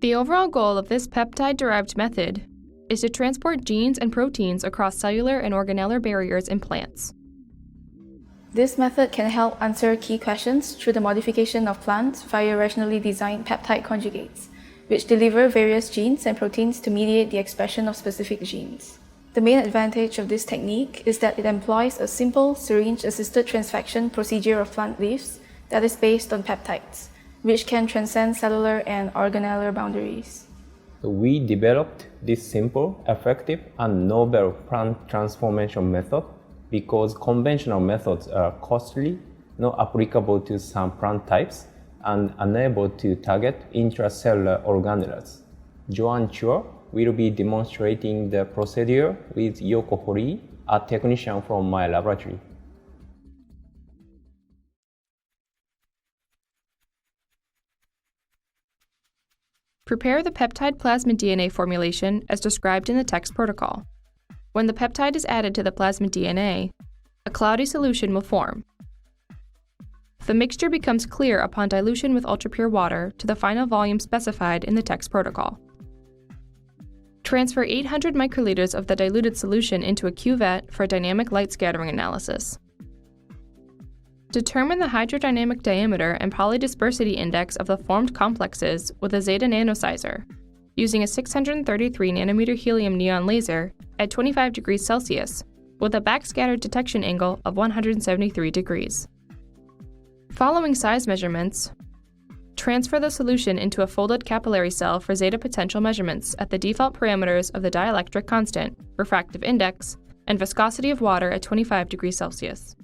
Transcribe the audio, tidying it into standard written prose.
The overall goal of this peptide-derived method is to transport genes and proteins across cellular and organellar barriers in plants. This method can help answer key questions through the modification of plants via rationally designed peptide conjugates, which deliver various genes and proteins to mediate the expression of specific genes. The main advantage of this technique is that it employs a simple syringe-assisted transfection procedure of plant leaves that is based on peptides, which can transcend cellular and organellar boundaries. We developed this simple, effective, and novel plant transformation method because conventional methods are costly, not applicable to some plant types, and unable to target intracellular organelles. JoVE and Chuah will be demonstrating the procedure with Yoko Horii, a technician from my laboratory. Prepare the peptide plasmid DNA formulation as described in the text protocol. When the peptide is added to the plasmid DNA, a cloudy solution will form. The mixture becomes clear upon dilution with ultrapure water to the final volume specified in the text protocol. Transfer 800 microliters of the diluted solution into a cuvette for dynamic light scattering analysis. Determine the hydrodynamic diameter and polydispersity index of the formed complexes with a Zeta nanosizer, using a 633 nanometer helium neon laser at 25 degrees Celsius with a backscatter detection angle of 173 degrees. Following size measurements, transfer the solution into a folded capillary cell for zeta potential measurements at the default parameters of the dielectric constant, refractive index, and viscosity of water at 25 degrees Celsius.